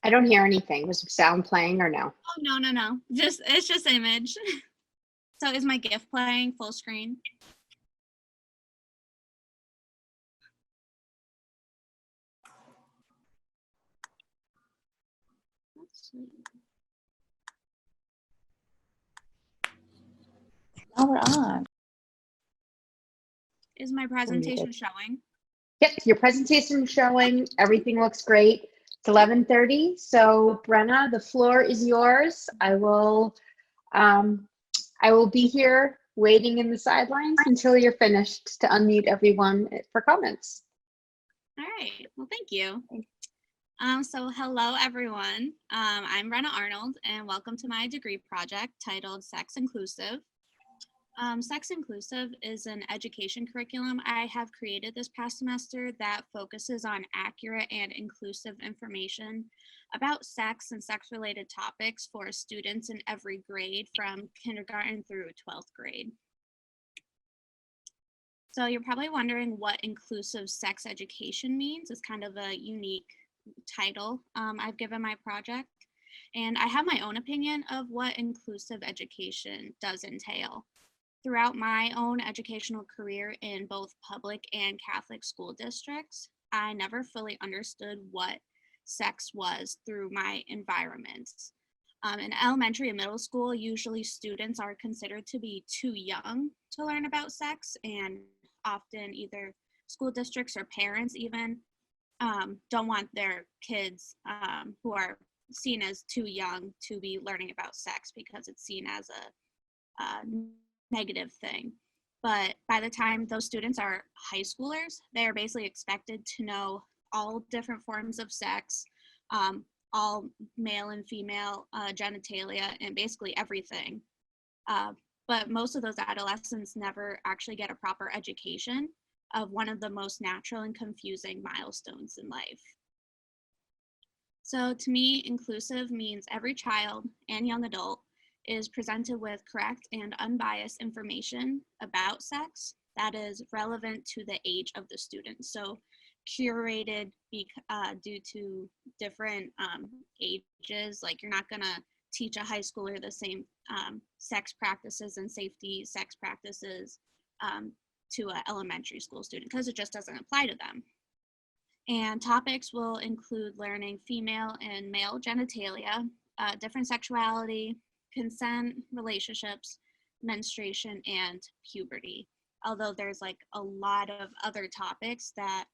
I don't hear anything. Was sound playing or no? Oh, no. It's just image. So is my GIF playing full screen? Let's see. Now we're on. Is my presentation showing? Yep, your presentation is showing. Everything looks great. It's 11:30. So Brenna, the floor is yours. I will be here waiting in the sidelines until you're finished to unmute everyone for comments. All right. Well, thank you. So hello, everyone. I'm Brenna Arnold, and welcome to my degree project titled Sex Inclusive. Sex Inclusive is an education curriculum I have created this past semester that focuses on accurate and inclusive information about sex and sex-related topics for students in every grade from kindergarten through 12th grade. So you're probably wondering what inclusive sex education means. It's kind of a unique title I've given my project. And I have my own opinion of what inclusive education does entail. Throughout my own educational career in both public and Catholic school districts, I never fully understood what sex was through my environments. In elementary and middle school, usually students are considered to be too young to learn about sex, and often either school districts or parents even don't want their kids who are seen as too young to be learning about sex because it's seen as a negative thing. But by the time those students are high schoolers, they are basically expected to know all different forms of sex, all male and female genitalia, and basically everything. But most of those adolescents never actually get a proper education of one of the most natural and confusing milestones in life. So to me, inclusive means every child and young adult is presented with correct and unbiased information about sex that is relevant to the age of the student. So curated due to different ages, like you're not gonna teach a high schooler the same sex practices and safety sex practices to an elementary school student because it just doesn't apply to them. And topics will include learning female and male genitalia, different sexuality, consent, relationships, menstruation, and puberty. Although there's like a lot of other topics that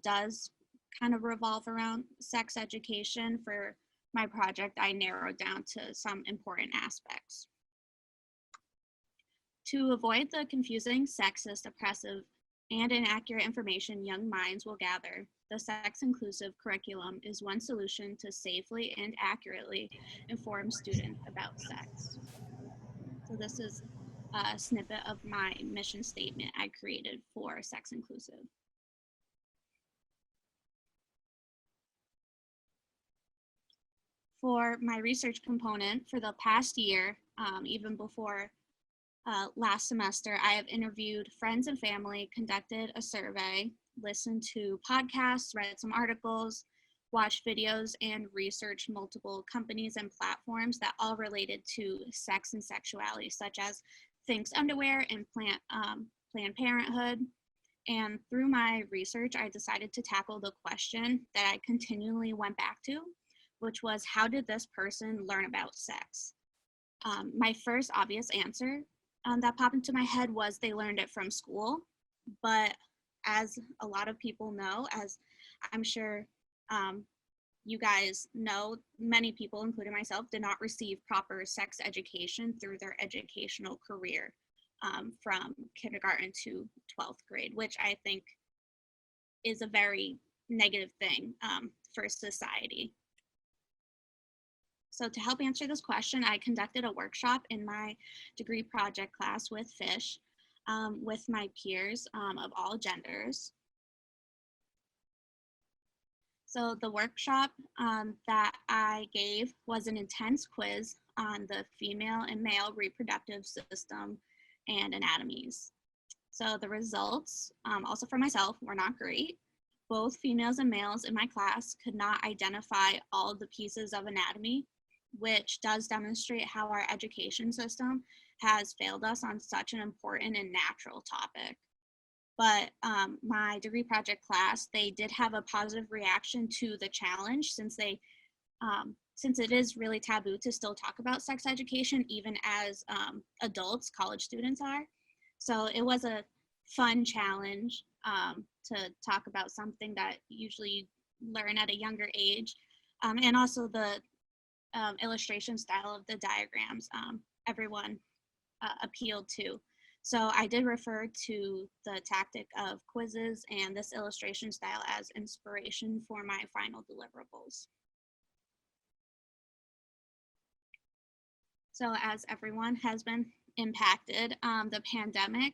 does kind of revolve around sex education. For my project, I narrowed down to some important aspects. To avoid the confusing, sexist, oppressive, and inaccurate information young minds will gather, the sex-inclusive curriculum is one solution to safely and accurately inform students about sex. So this is a snippet of my mission statement I created for Sex Inclusive. For my research component for the past year, even before last semester, I have interviewed friends and family, conducted a survey, listened to podcasts, read some articles, watched videos, and researched multiple companies and platforms that all related to sex and sexuality, such as Think's Underwear and Planned Parenthood. And through my research, I decided to tackle the question that I continually went back to, which was, how did this person learn about sex? My first obvious answer that popped into my head was they learned it from school. But as a lot of people know, as I'm sure you guys know, many people, including myself, did not receive proper sex education through their educational career from kindergarten to 12th grade, which I think is a very negative thing for society. So to help answer this question, I conducted a workshop in my degree project class with Fish with my peers of all genders. So the workshop that I gave was an intense quiz on the female and male reproductive system and anatomies. So the results, also for myself, were not great. both females and males in my class could not identify all the pieces of anatomy, which does demonstrate how our education system has failed us on such an important and natural topic. But my degree project class, they did have a positive reaction to the challenge since it is really taboo to still talk about sex education, even as adults, college students are. So it was a fun challenge to talk about something that usually you learn at a younger age. And also the illustration style of the diagrams, everyone appealed to. So I did refer to the tactic of quizzes and this illustration style as inspiration for my final deliverables. So as everyone has been impacted, the pandemic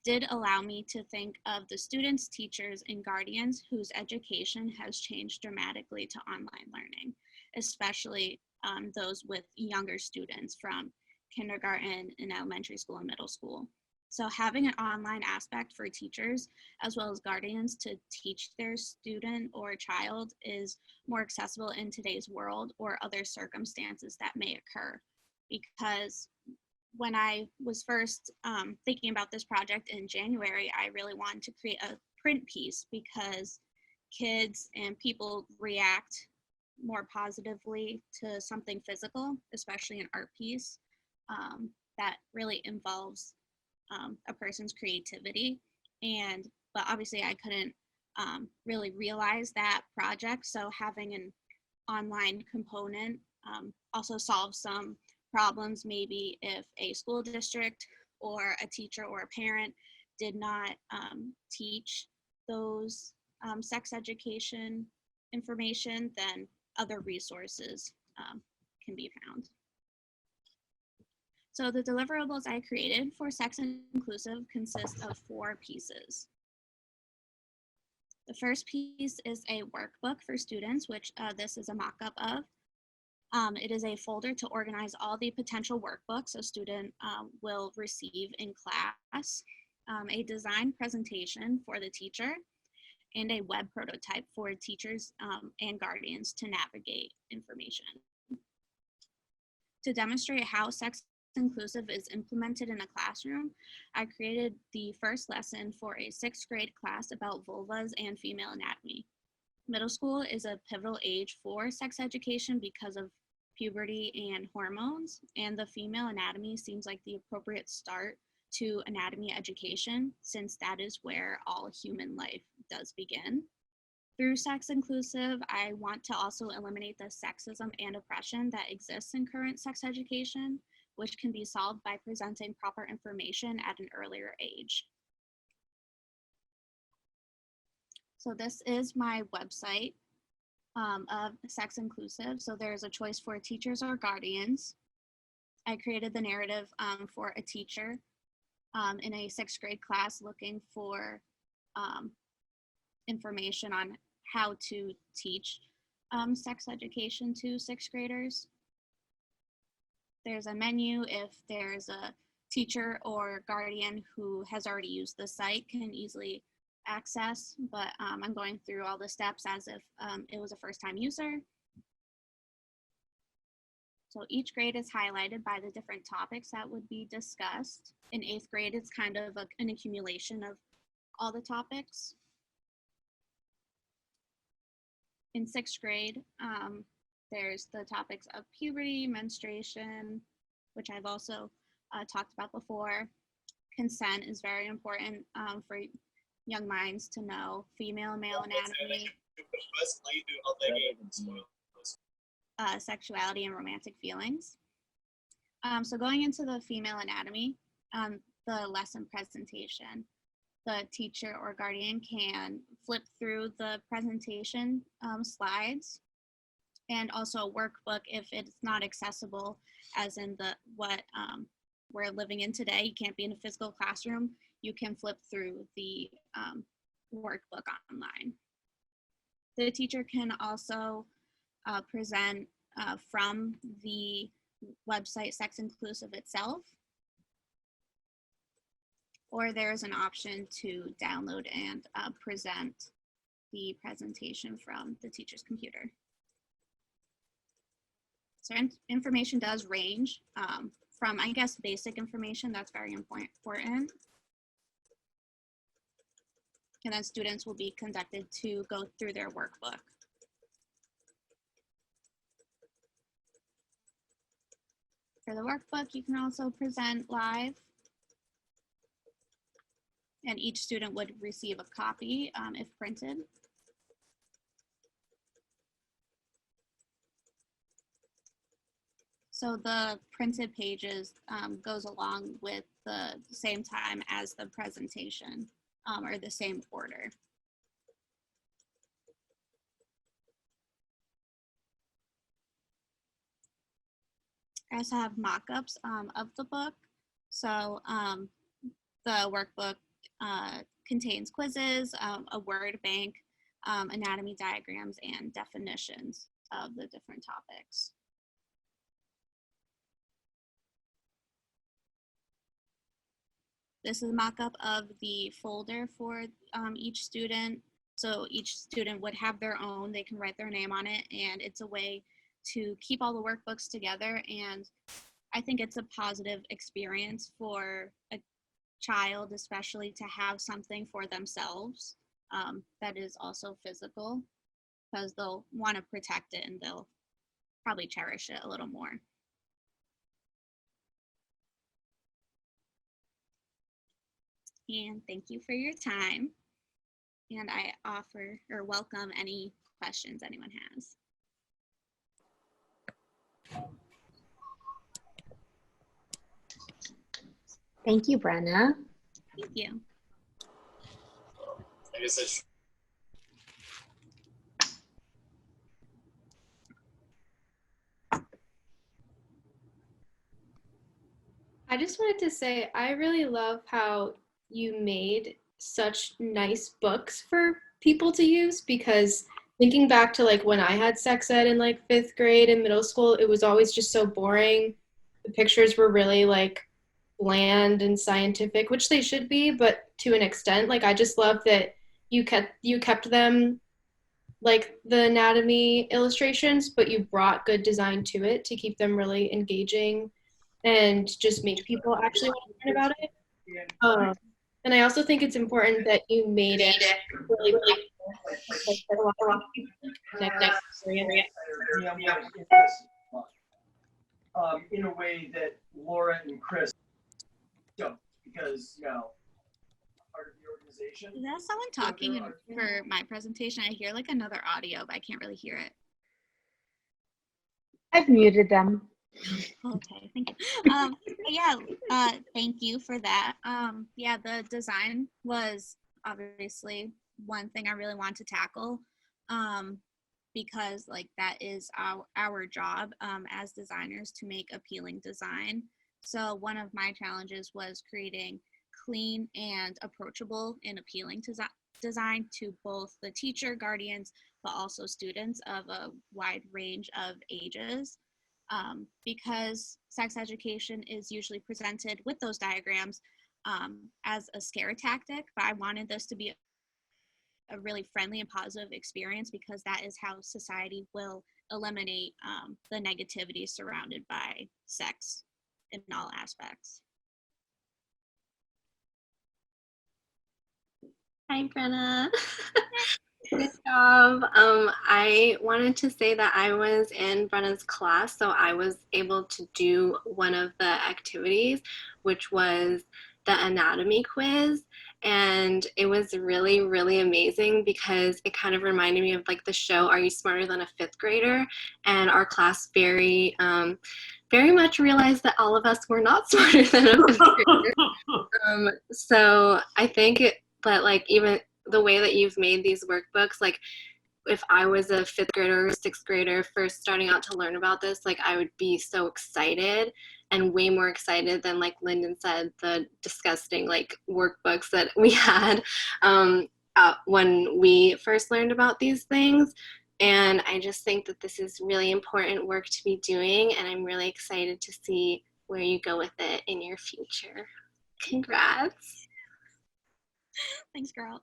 did allow me to think of the students, teachers, and guardians whose education has changed dramatically to online learning, especially those with younger students from kindergarten and elementary school and middle school. So having an online aspect for teachers as well as guardians to teach their student or child is more accessible in today's world or other circumstances that may occur. Because when I was first thinking about this project in January, I really wanted to create a print piece because kids and people react more positively to something physical, especially an art piece that really involves a person's creativity. But obviously I couldn't really realize that project. So having an online component also solves some problems, maybe if a school district or a teacher or a parent did not teach those sex education information, then other resources can be found. So the deliverables I created for Sex Inclusive consist of 4 pieces. The first piece is a workbook for students, which this is a mock-up of. It is a folder to organize all the potential workbooks a student will receive in class, a design presentation for the teacher, and a web prototype for teachers and guardians to navigate information. To demonstrate how sex inclusive is implemented in a classroom, I created the first lesson for a 6th grade class about vulvas and female anatomy. Middle school is a pivotal age for sex education because of puberty and hormones, and the female anatomy seems like the appropriate start to anatomy education since that is where all human life does begin. Through Sex Inclusive, I want to also eliminate the sexism and oppression that exists in current sex education, which can be solved by presenting proper information at an earlier age. So this is my website of Sex Inclusive. So there's a choice for teachers or guardians. I created the narrative for a teacher in a 6th grade class looking for information on how to teach sex education to 6th graders. There's a menu if there's a teacher or guardian who has already used the site can easily access, but I'm going through all the steps as if it was a first-time user. So each grade is highlighted by the different topics that would be discussed. In 8th grade, it's kind of an accumulation of all the topics. In 6th grade, there's the topics of puberty, menstruation, which I've also talked about before. Consent is very important for young minds to know. Female, male anatomy, sexuality, and romantic feelings. So going into the female anatomy, the lesson presentation, the teacher or guardian can flip through the presentation slides, and also a workbook if it's not accessible, as in what we're living in today. You can't be in a physical classroom. You can flip through the workbook online. The teacher can also present from the website Sex Inclusive itself, or there's an option to download and present the presentation from the teacher's computer. So information does range from, I guess, basic information that's very important. And then students will be conducted to go through their workbook. For the workbook, you can also present live. And each student would receive a copy if printed. So the printed pages goes along with the same time as the presentation or the same order. I also have mock-ups of the book. So the workbook contains quizzes, a word bank, anatomy diagrams, and definitions of the different topics. This is a mock-up of the folder for each student. So each student would have their own, they can write their name on it, and it's a way to keep all the workbooks together. And I think it's a positive experience for a child, especially to have something for themselves that is also physical, because they'll want to protect it and they'll probably cherish it a little more. And thank you for your time. And I offer or welcome any questions anyone has. Thank you, Brenna. Thank you. I just wanted to say, I really love how you made such nice books for people to use, because thinking back to like when I had sex ed in like 5th grade and middle school, it was always just so boring. The pictures were really like bland and scientific, which they should be, but to an extent. Like I just love that you kept them like the anatomy illustrations, but you brought good design to it to keep them really engaging and just make people actually want to learn about it. And I also think it's important that you made it really like a lot of people connect that experience. In a way that Laura and Chris don't, because part of the organization. Is that someone talking for my presentation? I hear like another audio, but I can't really hear it. I've muted them. Okay, thank you. Yeah, thank you for that. Yeah, the design was obviously one thing I really want to tackle because like that is our job as designers to make appealing design. So one of my challenges was creating clean and approachable and appealing design to both the teacher, guardians, but also students of a wide range of ages. Because sex education is usually presented with those diagrams as a scare tactic, but I wanted this to be a really friendly and positive experience, because that is how society will eliminate the negativity surrounded by sex in all aspects. Hi, Brenna. Good job. I wanted to say that I was in Brenna's class, so I was able to do one of the activities, which was the anatomy quiz. And it was really, really amazing because it kind of reminded me of like the show Are You Smarter Than a Fifth Grader? And our class very much realized that all of us were not smarter than a fifth grader. So I think that like even the way that you've made these workbooks, like if I was a 5th grader or 6th grader first starting out to learn about this, like I would be so excited, and way more excited than, like Lyndon said, the disgusting like workbooks that we had when we first learned about these things. And I just think that this is really important work to be doing, and I'm really excited to see where you go with it in your future. Congrats. Thanks, girl.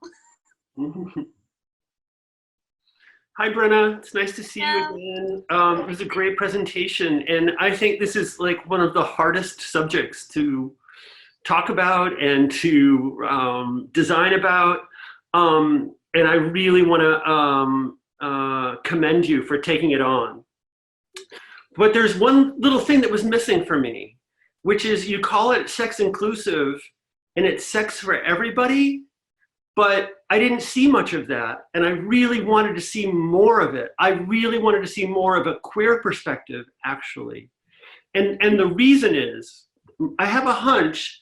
Hi, Brenna. It's nice to see you Hello. again. It was a great presentation, and I think this is like one of the hardest subjects to talk about and to design about. And I really want to commend you for taking it on. But there's one little thing that was missing for me, which is you call it sex inclusive, and it's sex for everybody. But I didn't see much of that, and I really wanted to see more of it. I really wanted to see more of a queer perspective, actually. And the reason is, I have a hunch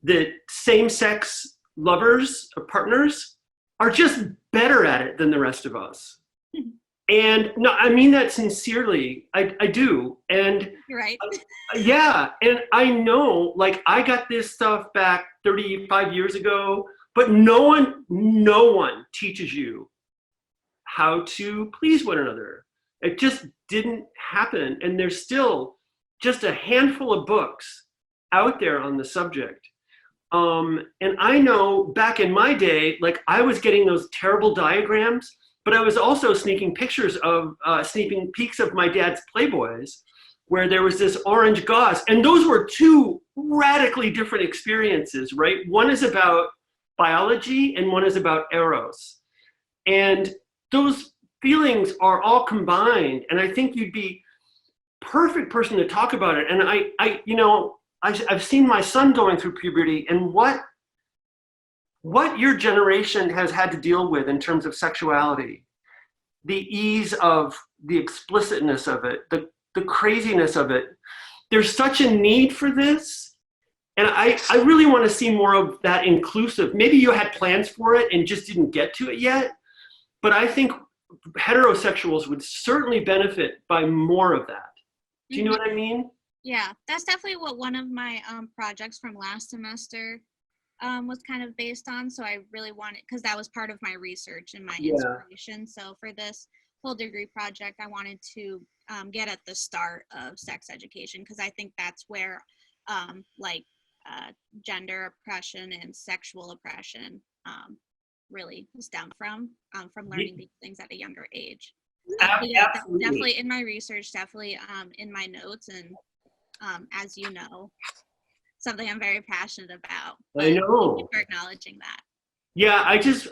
that same-sex lovers or partners are just better at it than the rest of us. And no, I mean that sincerely. I do. And You're right. yeah, and I know, like, I got this stuff back 35 years ago, but no one teaches you how to please one another. It just didn't happen. And there's still just a handful of books out there on the subject. And I know back in my day, like, I was getting those terrible diagrams, but I was also sneaking pictures of, sneaking peeks of my dad's Playboys, where there was this orange gauze. And those were two radically different experiences, right? One is about biology and one is about eros. And those feelings are all combined. And I think you'd be perfect person to talk about it. And I've seen my son going through puberty, and what your generation has had to deal with in terms of sexuality, the ease of the explicitness of it, the craziness of it. There's such a need for this. And I really want to see more of that inclusive. Maybe you had plans for it and just didn't get to it yet. But I think heterosexuals would certainly benefit by more of that. Do you know what I mean? Yeah, that's definitely what one of my projects from last semester was kind of based on. So I really wanted, because that was part of my research and my inspiration. So for this whole degree project, I wanted to get at the start of sex education, because I think that's where gender oppression and sexual oppression really stem from learning these things at a younger age. Yeah, definitely in my research, definitely in my notes, and as you know, something I'm very passionate about. I know. Thank you for acknowledging that. Yeah,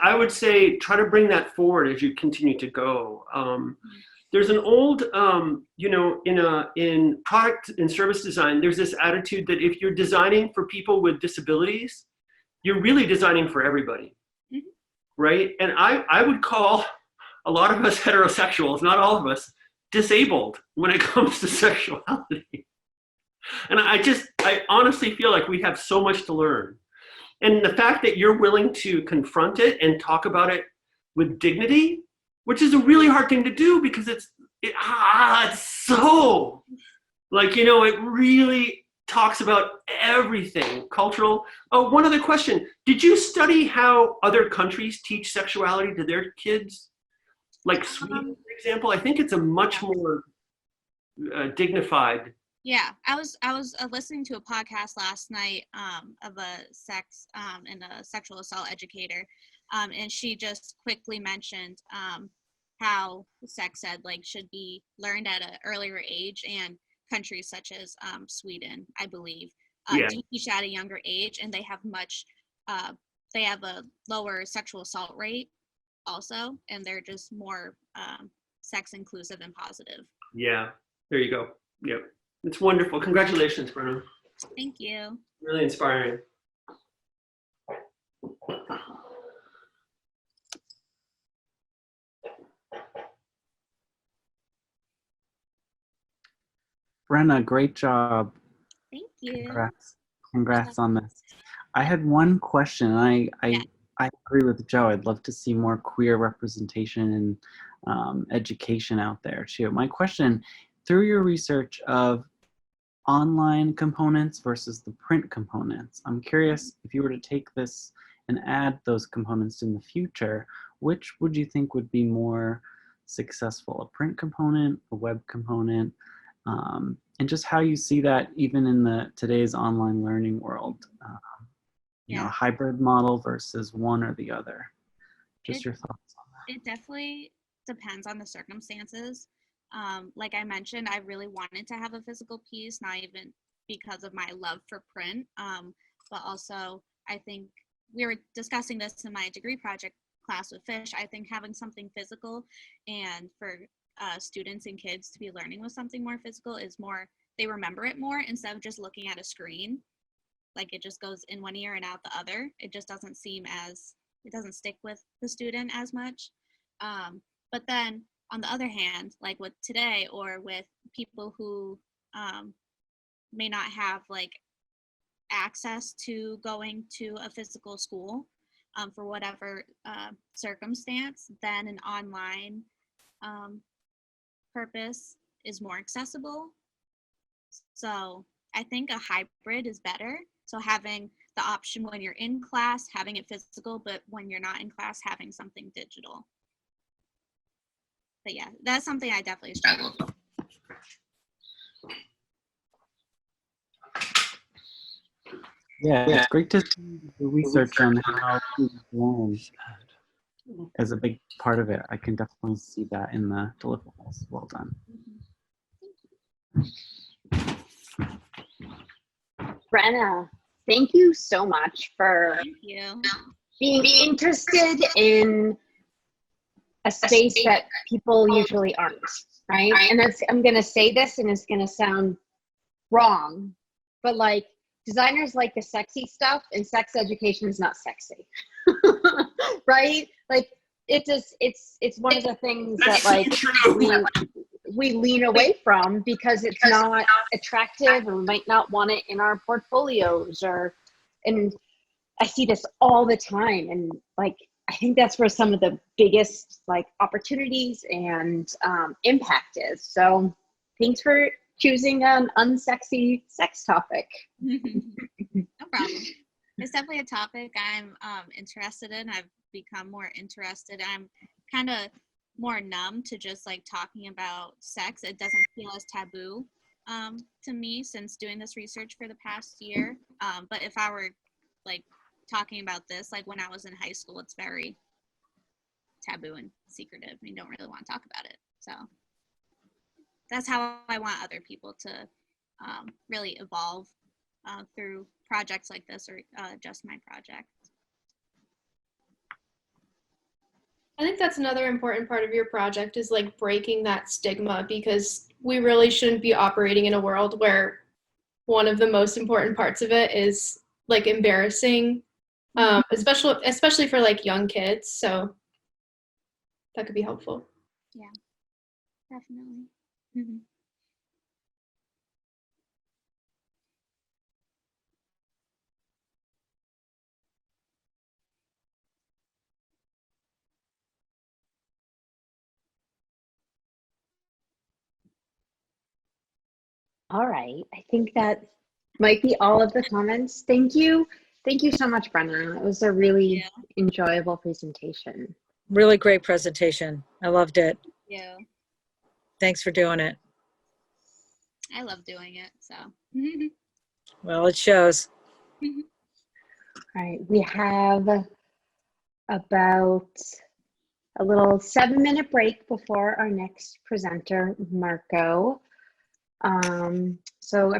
I would say try to bring that forward as you continue to go. There's an old, in product and service design, there's this attitude that if you're designing for people with disabilities, you're really designing for everybody, right? And I would call a lot of us heterosexuals, not all of us, disabled when it comes to sexuality. And I honestly feel like we have so much to learn. And the fact that you're willing to confront it and talk about it with dignity, which is a really hard thing to do, because it's so, like, it really talks about everything, cultural. Oh, one other question. Did you study how other countries teach sexuality to their kids? Like Sweden, for example, I think it's a much more dignified. Yeah, I was listening to a podcast last night of a sex and a sexual assault educator, and she just quickly mentioned how sex ed should be learned at an earlier age, and countries such as Sweden, I believe, do teach at a younger age, and they have they have a lower sexual assault rate also, and they're just more sex inclusive and positive. Yeah, there you go. Yep. It's wonderful. Congratulations, Bruno. Thank you. Really inspiring. Brenna, great job. Thank you. Congrats on this. I had one question. I agree with Joe. I'd love to see more queer representation and education out there too. My question, through your research of online components versus the print components, I'm curious, if you were to take this and add those components in the future, which would you think would be more successful, a print component, a web component, and just how you see that even in today's online learning world, a hybrid model versus one or the other. Just your thoughts on that. It definitely depends on the circumstances. Like I mentioned, I really wanted to have a physical piece, not even because of my love for print, but also I think we were discussing this in my degree project class with Fish. I think having something physical and for students and kids to be learning with something more physical is more, they remember it more instead of just looking at a screen. Like it just goes in one ear and out the other. It just doesn't seem as, it doesn't stick with the student as much. But then on the other hand, like with today or with people who may not have like access to going to a physical school for whatever circumstance, then an online purpose is more accessible. So I think a hybrid is better. So having the option when you're in class, having it physical, but when you're not in class, having something digital. But yeah, that's something I definitely struggle with. Yeah, it's great to see the research on how students learn as a big part of it. I can definitely see that in the deliverables. Well done. Brenna, thank you so much for Thank you. being interested in a space that people usually aren't, right? And that's, I'm gonna say this and it's gonna sound wrong, but like designers like the sexy stuff and sex education is not sexy. Right? Like it just, it's one of the things that like we lean away from because it's not attractive or we might not want it in our portfolios or, and I see this all the time. And like, I think that's where some of the biggest like opportunities and impact is. So thanks for choosing an unsexy sex topic. No problem. It's definitely a topic I'm interested in. I've become more interested. I'm kind of more numb to just like talking about sex. It doesn't feel as taboo to me since doing this research for the past year. But if I were like talking about this, like when I was in high school, it's very taboo and secretive. And you don't really want to talk about it. So that's how I want other people to really evolve through projects like this or just my project. I think that's another important part of your project is like breaking that stigma, because we really shouldn't be operating in a world where one of the most important parts of it is like embarrassing, especially for like young kids. So that could be helpful. Yeah, definitely. Mm-hmm. All right. I think that might be all of the comments. Thank you. Thank you so much, Brenna. It was a really enjoyable presentation. Really great presentation. I loved it. Yeah, Thanks for doing it. I love doing it. So. Well, it shows. All right. We have about a little 7-minute break before our next presenter, Marco. So